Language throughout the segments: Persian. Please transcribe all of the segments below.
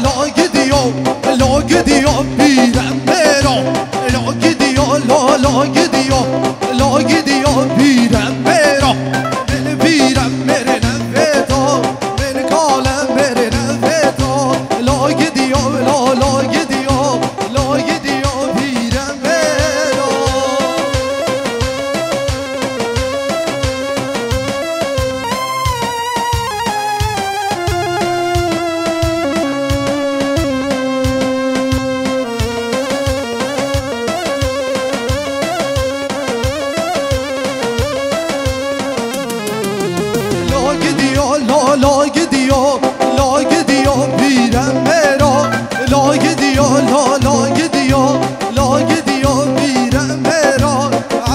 لا gidiyor لا gidiyor birem mera لا gidiyor لا gidiyor لا gidiyor birem mera beni birem merine veda beni kalem merine veda la gidiyor la gidiyor la gidiyor birem mera La gidiyor, la gidiyor birem mera la gidiyor, la gidiyor, la gidiyor birem mera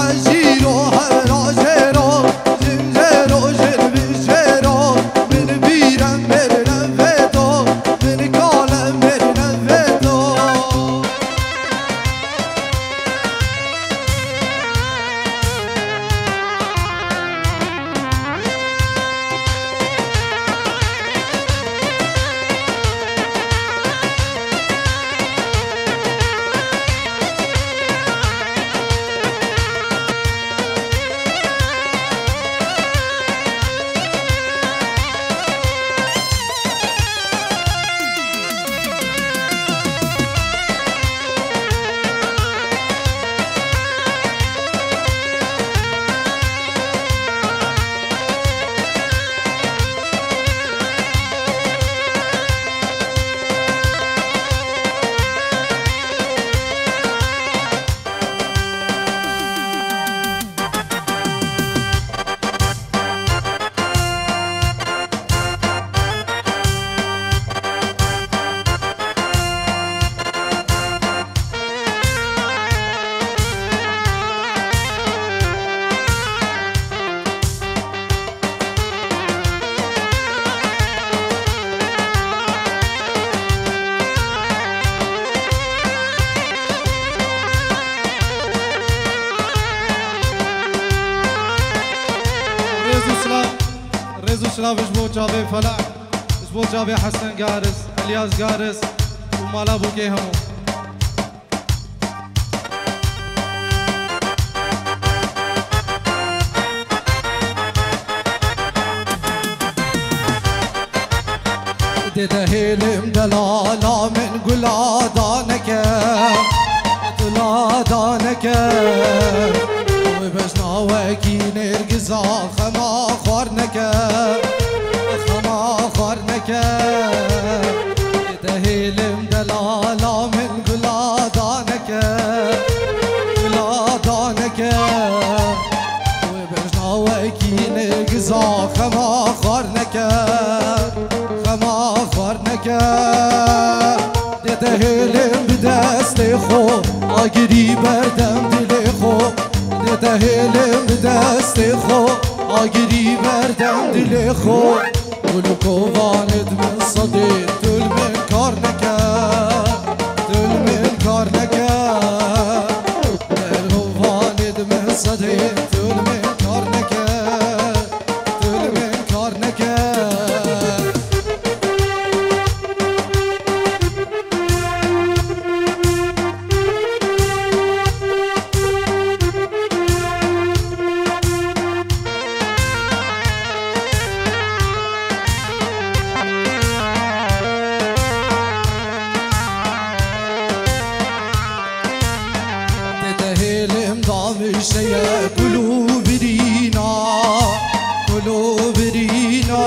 aciro haracero zinzero jelbijero beni birem merine veda beni kalem merine veda رزو شلاف جبو جابي فلع جبو جابي حسن قارس الياس قارس ومالا بوكي همو دهيلم دلالا من قلا دانك دلا دانك وبجنا وكي نرقزا خما خورنك خما خورنك دهيلم دلالا من قلا دانك قلا دانك وبجنا وكي نرقزا خما خورنك خما خورنك دهيلم بدست خو آگری بردم دل خو دهیلم دست خو آگری بردم دل خو گلو کواند من صدی دل من کار نکرد دل من کار نکرد دل کواند من صدی دل من کار نکرد دل من کار نکرد شيا قلوب رينا قلوب رينا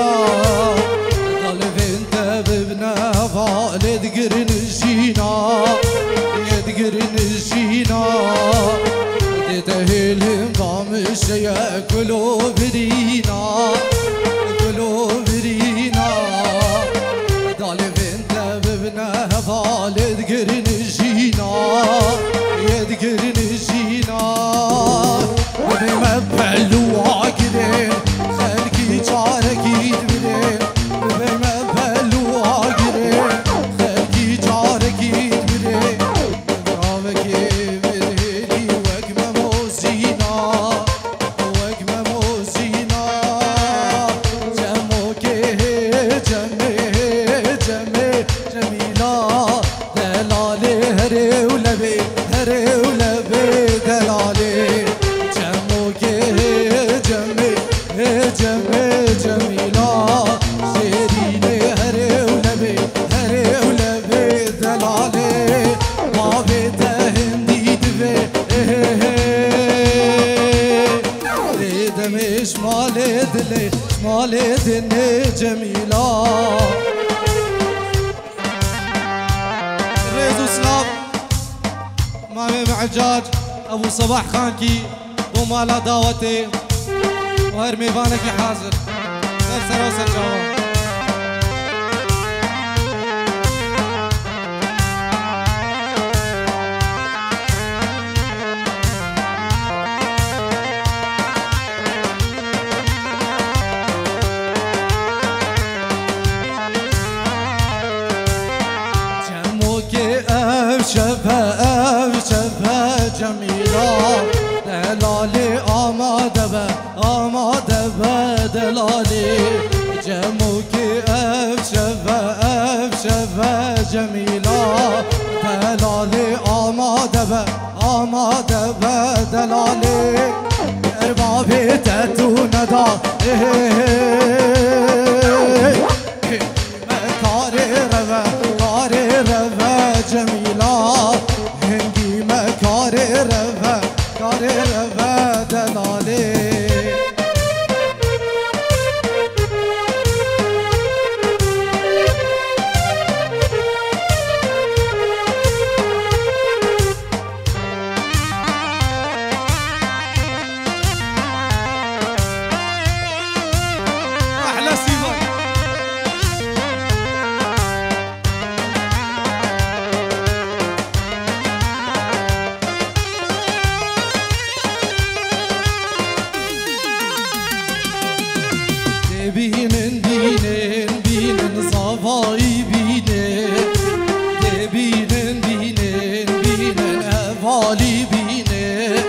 قلب انت ببنا والد قرن الجينا يدقرن الجينا تتهلم ضام شيا قلوب رينا قلوب رينا قلب انت ببنا والد قرن الجينا يدقرن الجينا بمبلو عاقلين خلقي جاركي دبلين بمبلو عاقلين خلقي جاركي دبلين برامكي مرهلي وقمة موزينا وقمة موزينا جميلة شيريني هري ولبي دلالي ما بيته هندي دبي ريدم شمالي دلي جميلة ريز وسلام مامي معجاج ابو صباح خانكي ومالا دعوتي وهر ميفانكي حاضر سر وسر جواب شبه جميلة دلالي آماده به دلالي جموكي شبه جميلة دلالي آماده به دلالي اربابي تتو ندا کاری روه جمیلا هنگی کاری روه دلالی احلى سيبك بینن زوایی بینن اوالی بینن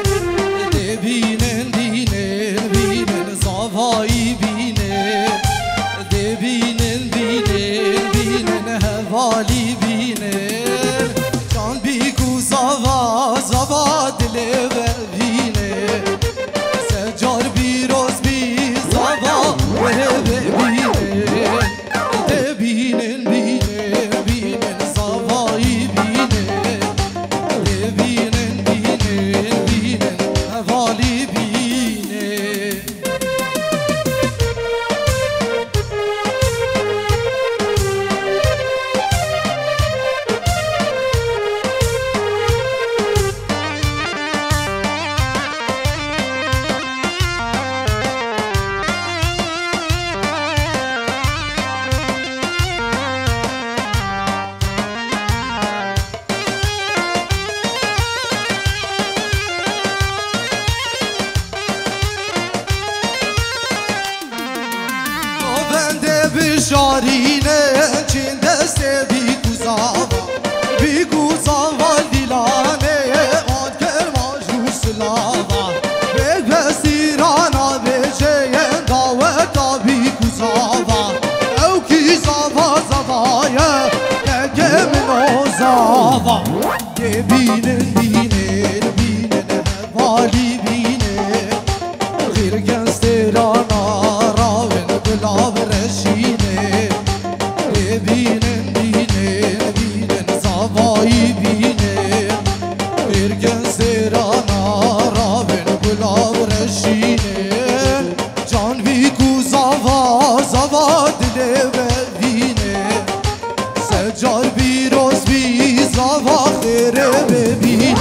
زوایی بینن اوالی بینن جان بیگو زوا دل بینه سجار بیروز بی زوا بشارینه چین دسته بیگو زاوا دیلانه آن کرما جو سلاوا بگ بسیرانا بچه داوتا بیگو زاوا او کی زاوایه که منو زاوا بینن والی بینه غیر گنسترانا راون بلاب رشینه بینن زوایی بینه غیر گنسترانا راون بلاب رشینه جان بیگو زوا دل بینه سجار بیروز بی زوا خیره ببینه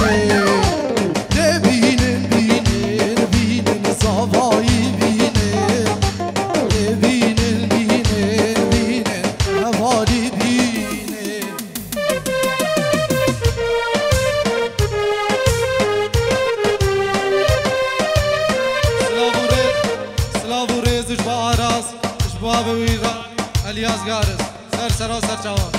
الیاس گارس سر و سر چاوان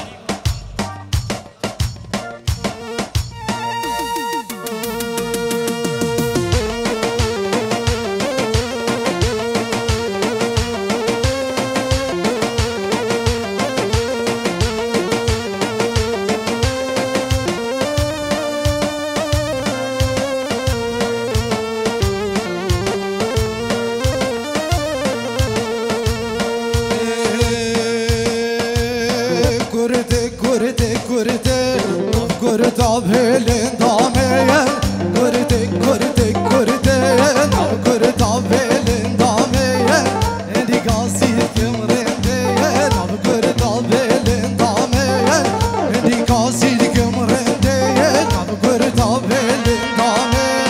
Kurte, kurte, kurte Av kurta velin dameyen Kurte, kurte, kurte Av kurta velin dameyen Endi gasil kımrendeyen Av kurta velin dameyen Endi gasil kımrendeyen Av kurta velin dameyen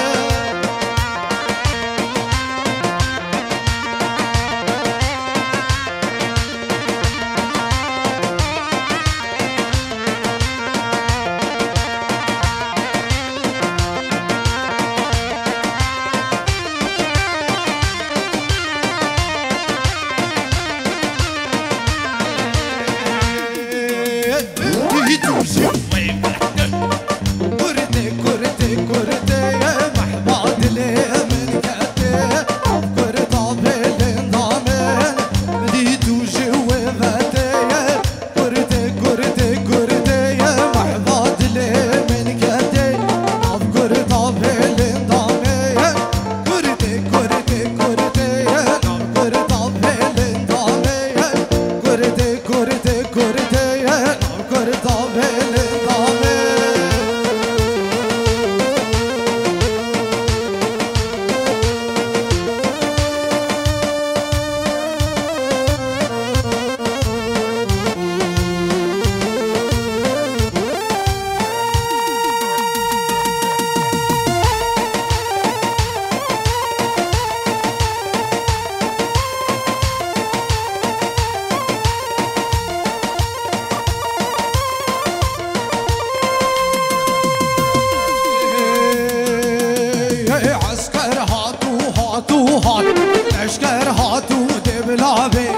لشکر هاتو دبلابه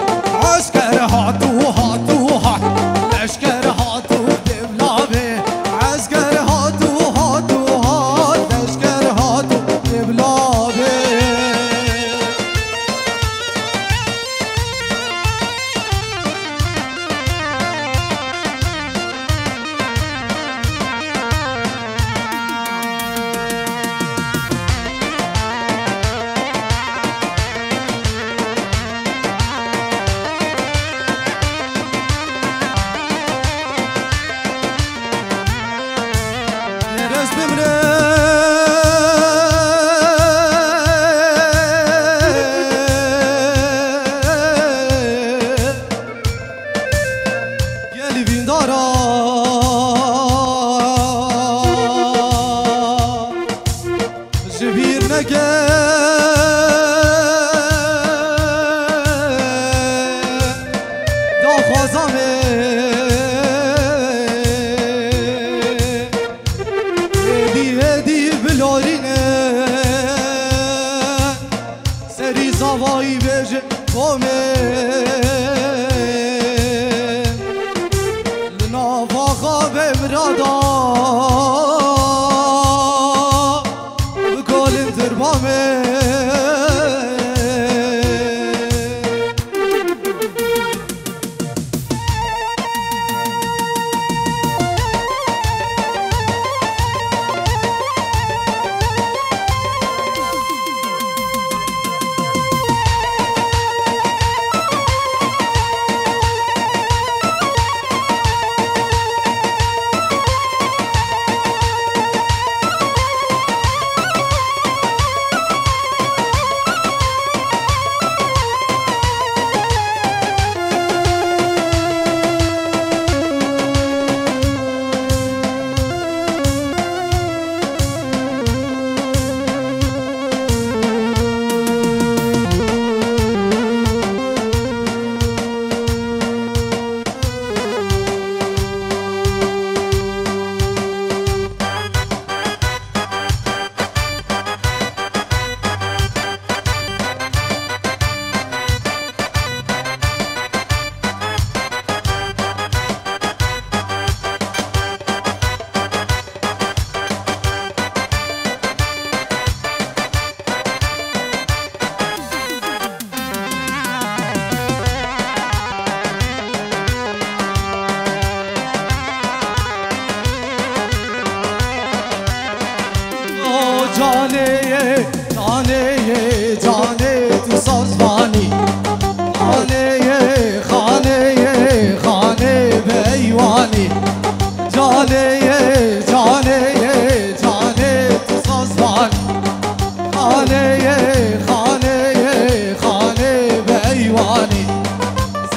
عسکر هاتو هاتو هات لشکر هاتو دبلابه عسکر هاتو هاتو هات لشکر هاتو دبلابه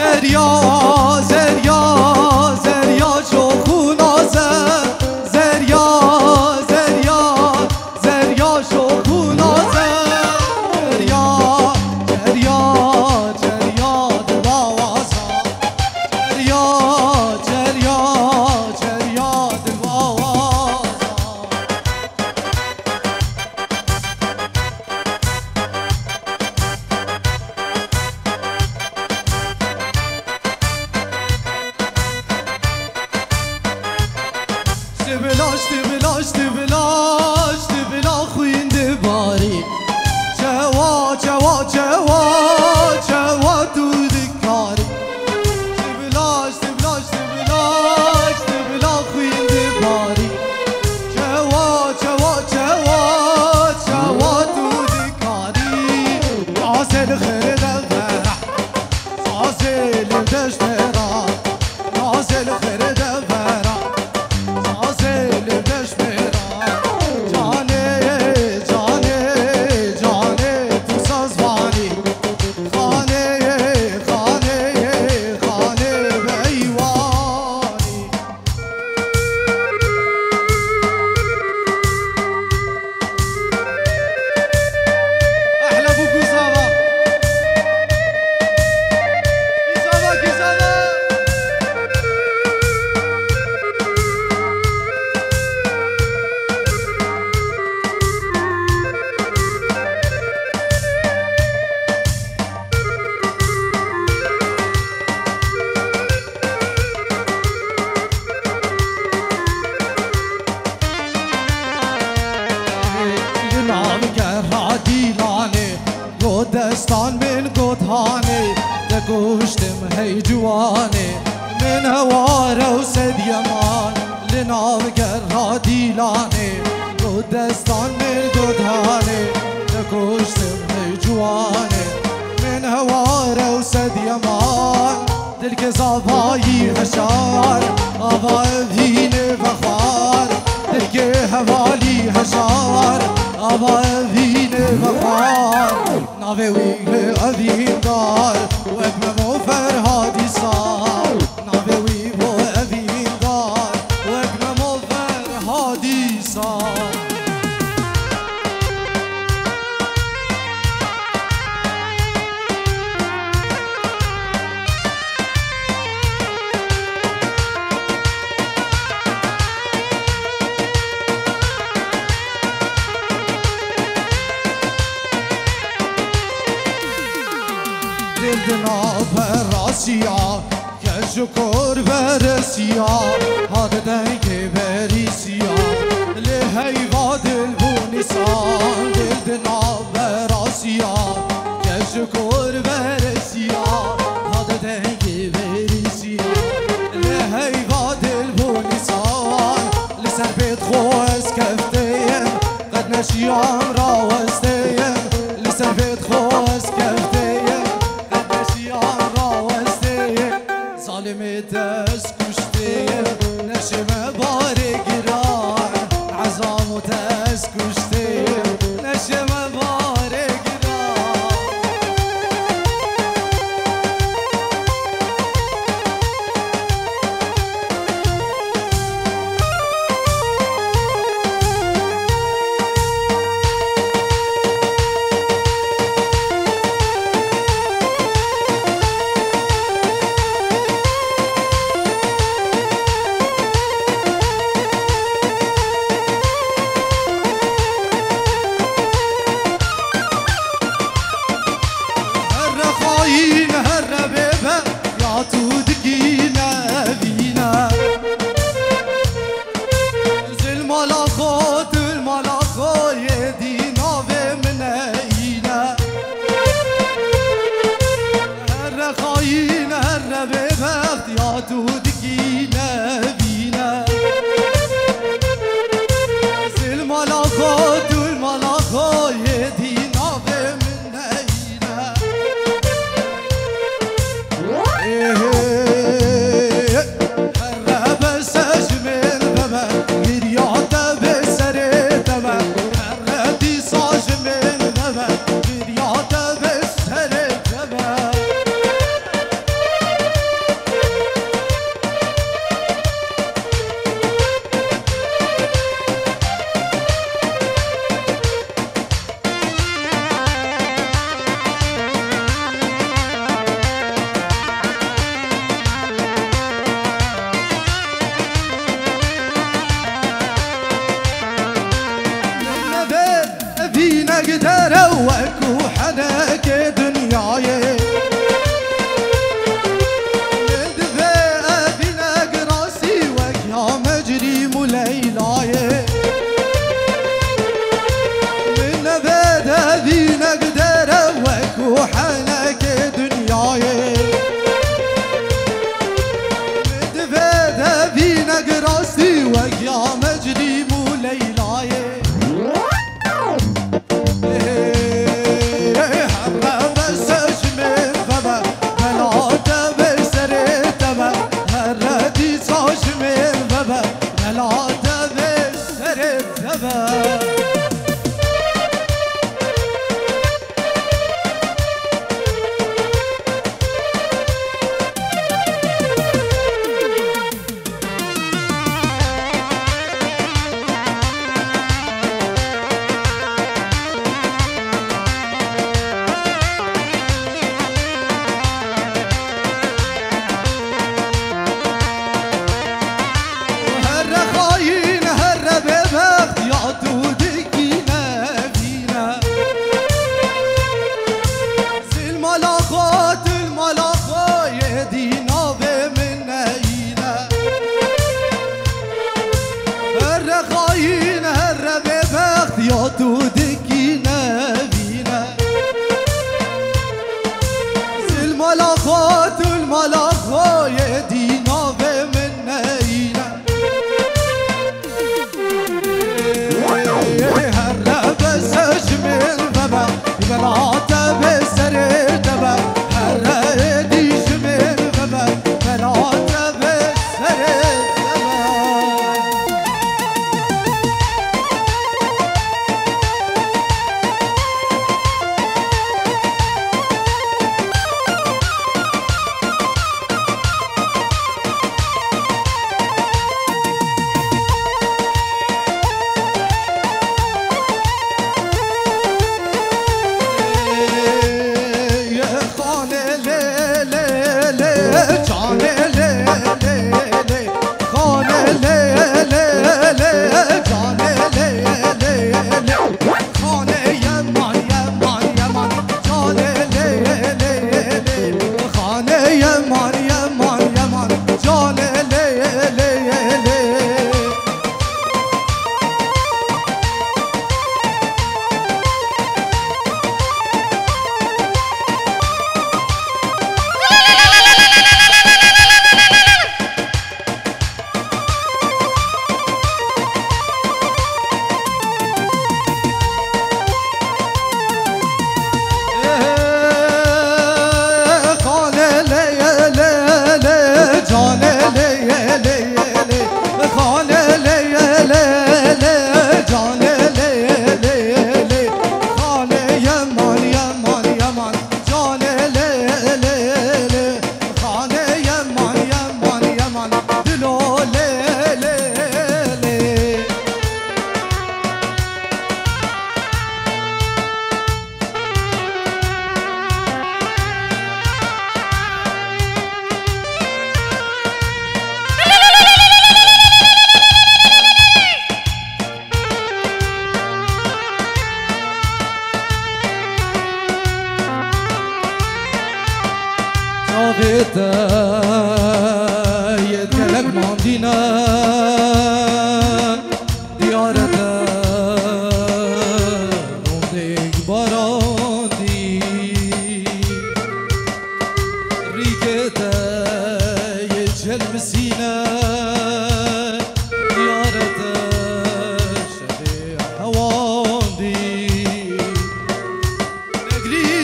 زریا زریا زریا شوخو نازه زریا زریا زریا شوخو نازه جریا جریا جریا دلواوازا جریا جریا جریا دلواوازا دبلاش دبلاش دبلاش دبلا خوینده باری جوا جوا جوا جوا دودکاری دبلاش دبلاش دبلاش دبلا خوینده باری جوا جوا جوا جوا دودکاری نازل خرد فرح نازل دشت فرح نازل خرد فرح دستان من قطهاني تقوشتم هي جواني من هواره وسد يمان لناو قرها ديلاني دستان من قطهاني تقوشتم هي جواني من هواره وسد يمان دلك زاباي هشار أبا فيني بخار دلك هوالي هشار أبا فيني بخار ناوي ويغ أذين دار وأجمع فرهادي صار ناوي ويغ أذين دار وأجمع فرهادي صار دلنا براسيا كشكر برسيا هذا دنك بريسيا لهي واد البونسان دلنا براسيا كشكر برسيا هذا دنك بريسيا لهي واد البونسان لسر بيت خوز كفتين قد نشيام راوستين لسر بيت خوز كفتين ظالم دست کشته نشم بار گران عزام و دست کشته نشم بار گران يتقلق ماندينا ديارته روندك باراندي ريكته يجهل مسينا ديارته شبيع هواندي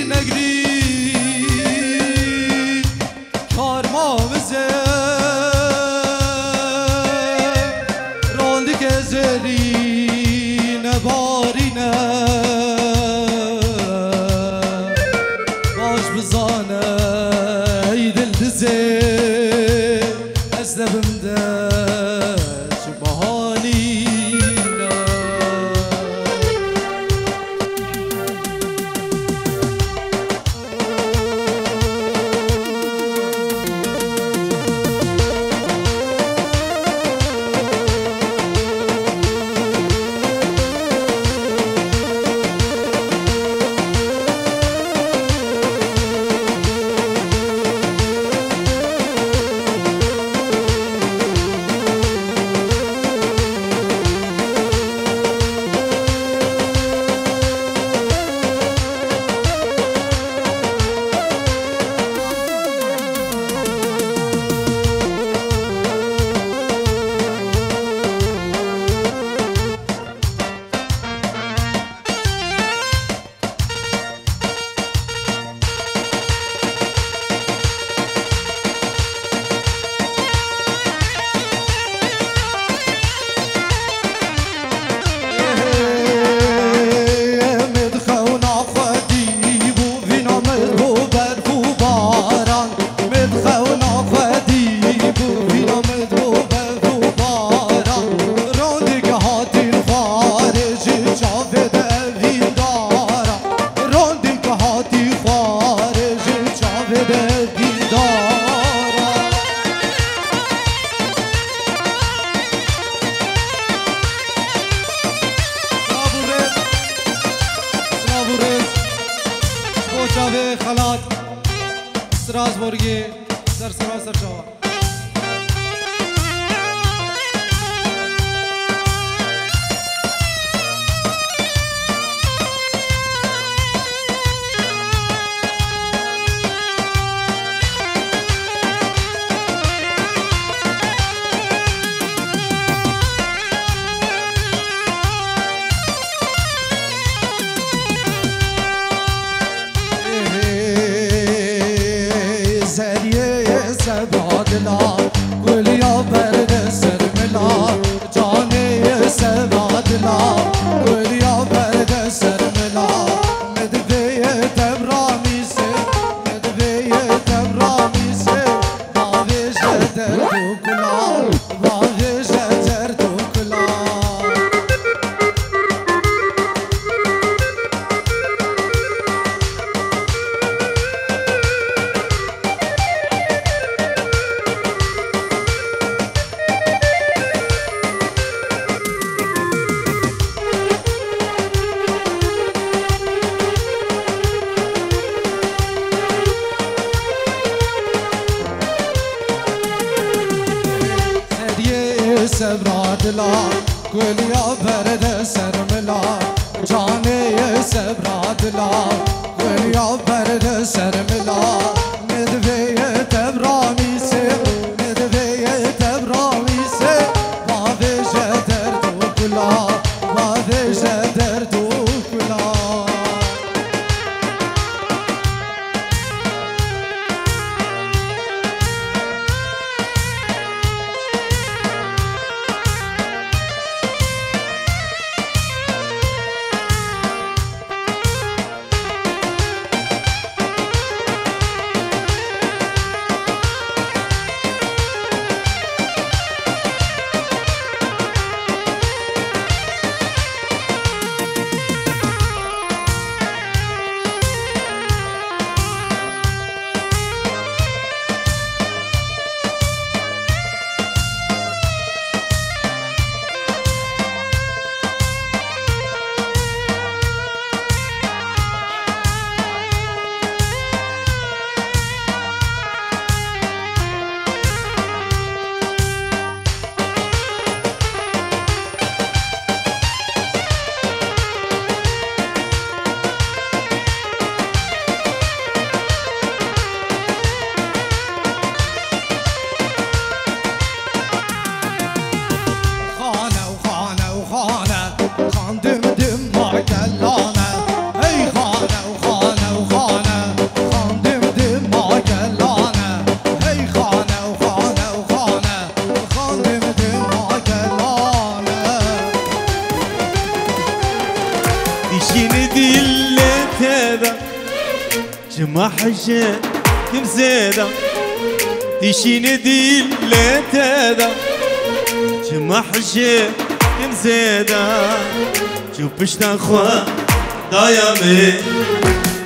نقري كارما مزه راندك زري نبارينه باش بزانه يدل دزه ازدبم داش بهالينه جاوه خلات ستراسبورگی در سراسر جوان سبادلا گلیا برد سرملا جانی سبادلا گلیا برد سرملا مدوی تبرامی سے مدوی تبرامی سے باویش در تو کلا باویش در تو کلا سبرادلا گلیا برد سرملا جانه سبرادلا گلیا برد سرملا مدوی تبرامی سے مدوی تبرامی سے باویش در تو کلا باویش در تو کلا جمع حجة كم زيدا تشين دي لتدا جمع حجة كم زيدا شوف بشتاخوا دايمي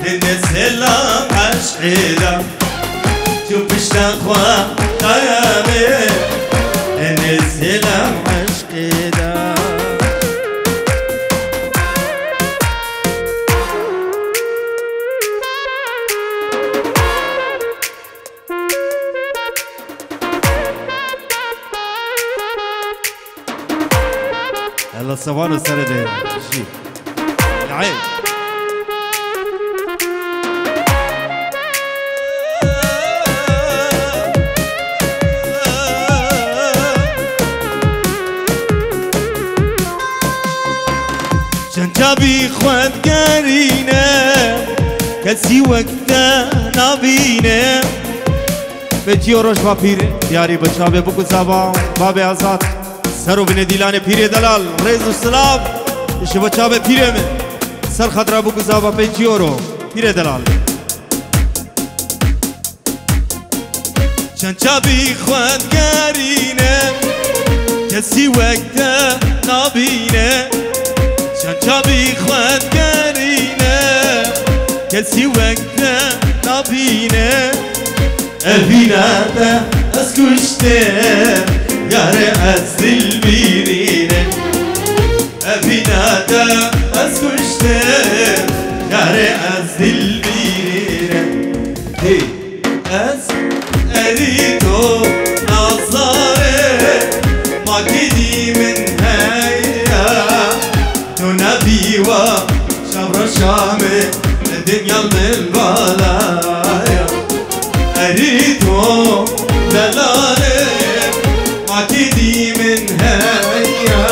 السلام عشقيدا شوف بشتاخوا دايمي السلام عشقيدا هلا الصبان والسردين شي العين جنجابي خوات قارينا كسي وقتا نابينا بجيو روش بابير دیاری بچابه بکو زبان باب آزاد سرو بینه دیلانه پیره دلال ریز و سلام اشه بچابه پیره من سر خطره بکو زبان بجیو رو پیره دلال جنجابی خواد گارینه کسی وقتا نابینه جنجابی خواد گارینه کسی وقتا نابینه البنات اسكشتم ياري أزل بيرينه البنات اسكشتم ياري أزل بيرينه هي أز أريدو نظاره ما كدي من هيا تنبي وشبر شامي الدنيا من بلايا أريدو دلالي ما كدي من هيا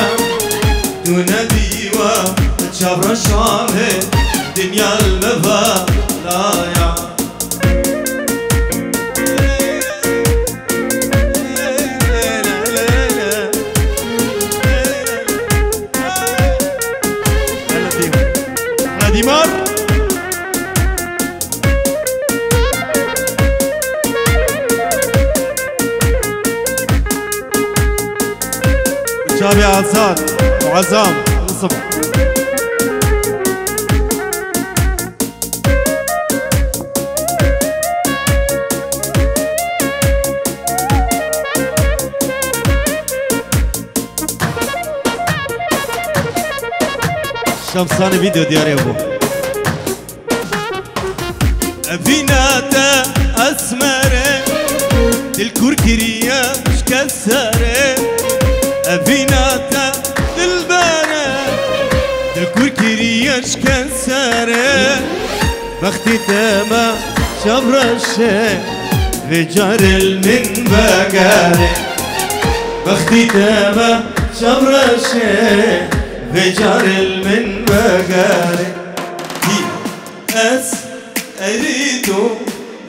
تنبي وشبر شامي الدنيا المبلايا ديمار شابي عزاد وعزام الصبح شمساني فيديو دياري ابو بيناتا اسمره الكركريه مش كسره بيناتا البانه الكركريه مش كسره بختي تما شبر الشيخ رجال من بقاري بختي تما شبر الشيخ رجال من بقاري أس أريدو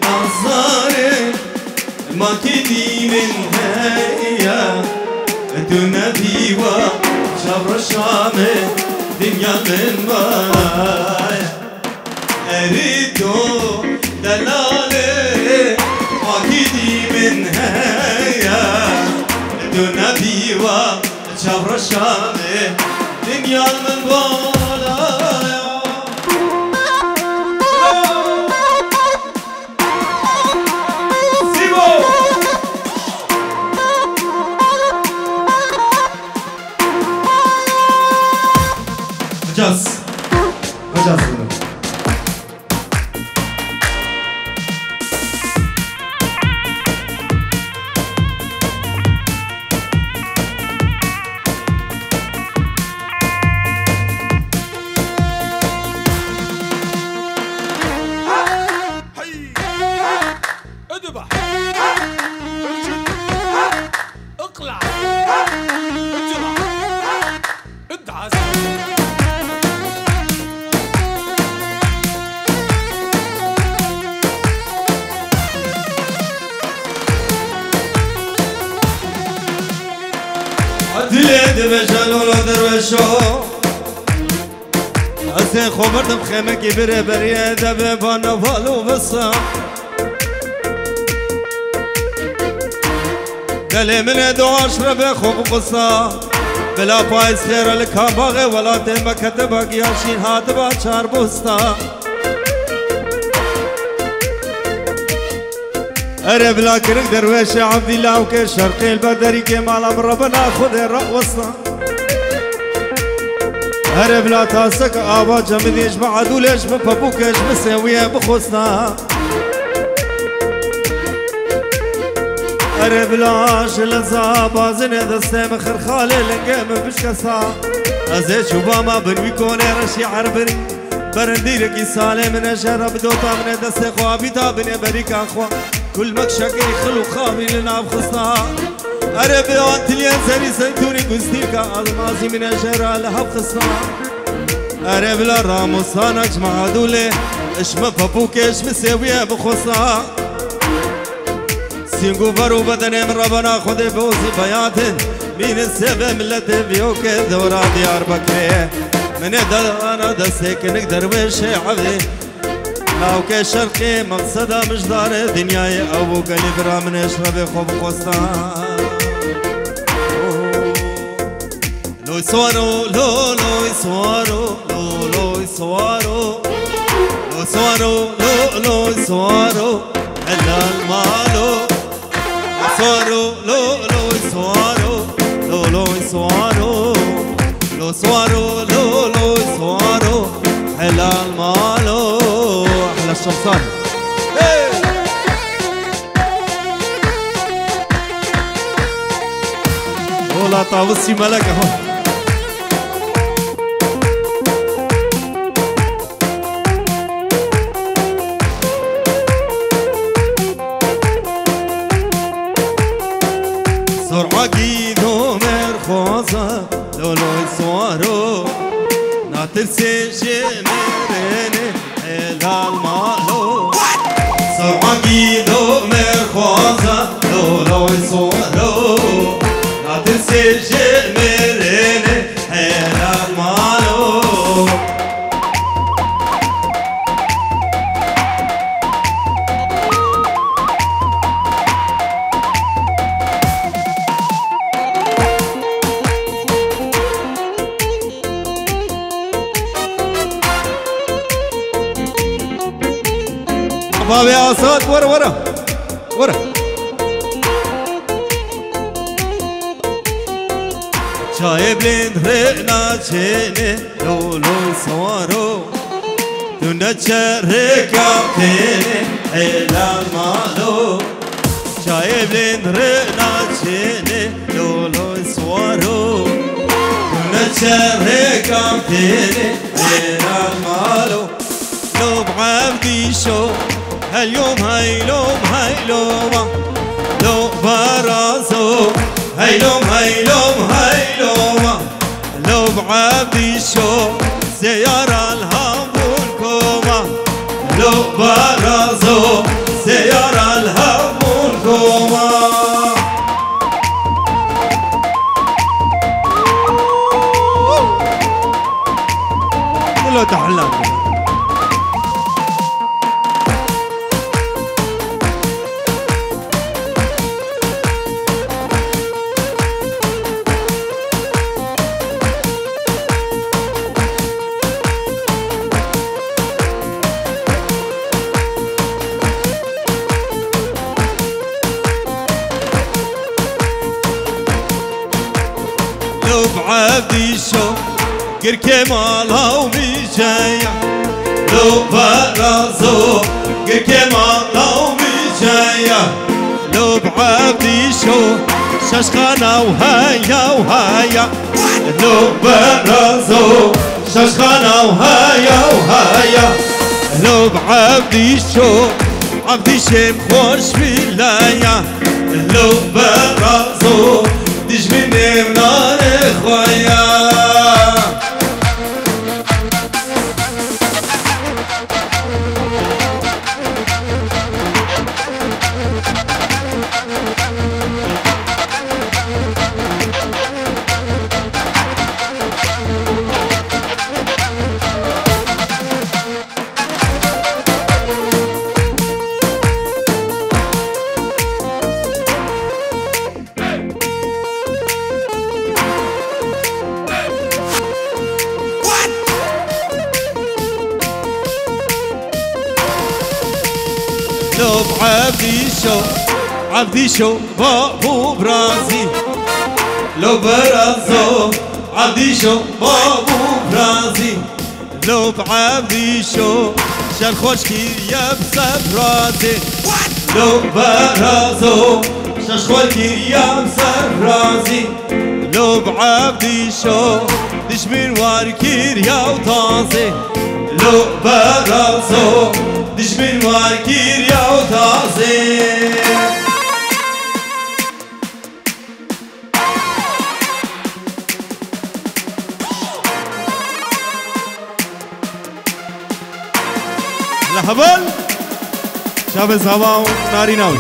نظاري ما كدي من هيا تنبي وشبر الشامي دنيا من بايا أريدو دلالي ما كدي من هيا تنبي وشبر الشامي دنيا من بايا مجاز مجاز اذبح اقلع اجرح ادعس عدلت بجلول دروشو أزين خبرت بخيمك بري بري دبي بانوالو بصا دلي من دعاش ربي خوب قصا بلا بايس خير الكاباغي ولا تيما كتبك ياشين هاتبا چار بوستا أري بلا كرك درويش عبد الله وكي شرقي البدري كمال أمر ربنا خذ الرقوصة أري بلا تاسك آبا جمديش بعدوليش بفبوكش مسوية بخوصنا أري بلاش لزابا زني دستي مخر خالي لنقيم بشكسا أزي شوبا ما بنوي كوني رشي عربري برنديركي سالي من جرب دوتا من دستي خوابي تابني بريك أخوا كل مكشكي خلو خامي لنا بخصنا أري بيوان تليان زري سنتوني قستيكا المازي من جرى لها بخصنا أري بلا راموسانا جمع دولي اشما بابوكي اشما سيوية بخصنا سينغو فرو بدني من ربنا خذي بوزي بياتن مين السبب ملتي بيوكي دورا ديار بكري من انا دستيك نقدر وشي عبدي لاو كي شرقي مقصده مش دار دنياي ابو كاليبرا من اشرب خوب قسطا لو يسوارو لو يسوارو لو يسوارو لو يسوارو لو يسوارو الا المالو يسوارو لو يسوارو لو يسوارو لو يسوارو لو يسوارو الا المالو احلى الشمسان والله طاوسي ملك اهو سرعة دومر خوزة لو يسوارو ناترسي جمريني الى المالو سرعة دومر خوزة لو يسوارو ناترسي جمريني الى المالو بابي عصاد ورا شاي بلند رينا تشيني لو سوارو دونا تشاركا تيني إلى المالو شاي بلند رينا تشيني لو سوارو دونا تشاركا تيني إلى المالو لو بعبدي شو هاليوم هايلوم لو برازو هايلوم لو بعبدي شو سيارة الهام والكومة لو برازو سيارة الهام والكومة كله تحلم لو بعبدي شو قركي مالها ومجايا لو برازو قركي مالها ومجايا لو بعبدي شو شاشخانة وهايا لو برازو شاشخانة وهايا لو بعبدي شو عبدي شيم خوش بلايا لو برازو تجمني منار خويا عبدي شو بابو برازي لو برازو عبدي شو بابو برازي لو بعبدي شو شال خوش كير يبسب رازي لو برازو شال خوش كير يبسب رازي لو بعبدي شو دشمن وار كير ياو تازي لو برازو دشمن وار كير ياو تازي لهبل شاب الزهواء ناري ناوي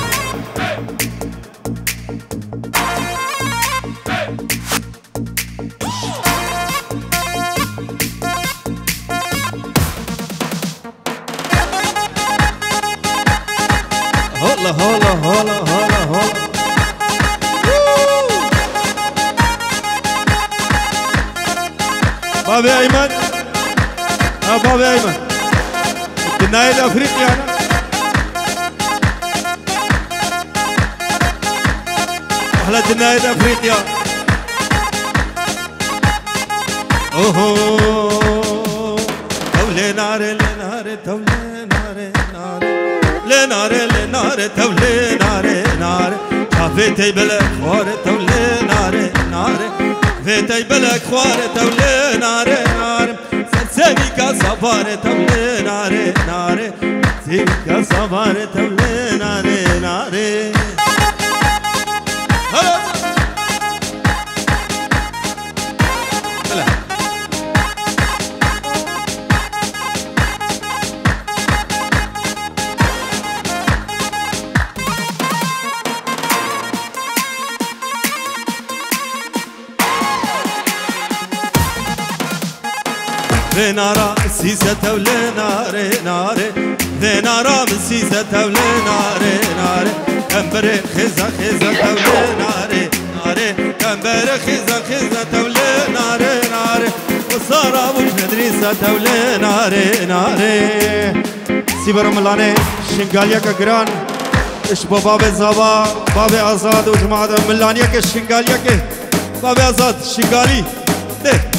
هلا هلا هلا هلا هلا بابي ايمن بابي ايمن النايل افريقيا احلى النايل افريقيا اوهو تولي نار لنار تولي نار نار لنار لنار تولي نار نار حفيتي بلا خوار تولي نار نار حفيتي بلا خوار تولي نار نار سيبك صبار تولي نار نار سيبك صبار تولي نار نار نارا سيسة تولي ناري ناري ذي نارا مسيسة تولي ناري ناري كمبري خزة خزة تولي ناري ناري كمبري خزة خزة تولي ناري ناري وصارا مش مدرسة تولي ناري ناري سيبرا ملاني شنقاليا كجران اش بابا زابا بابا ازاد وجماعة ملانيا كشنقاليا كي بابا ازاد شنقالي ده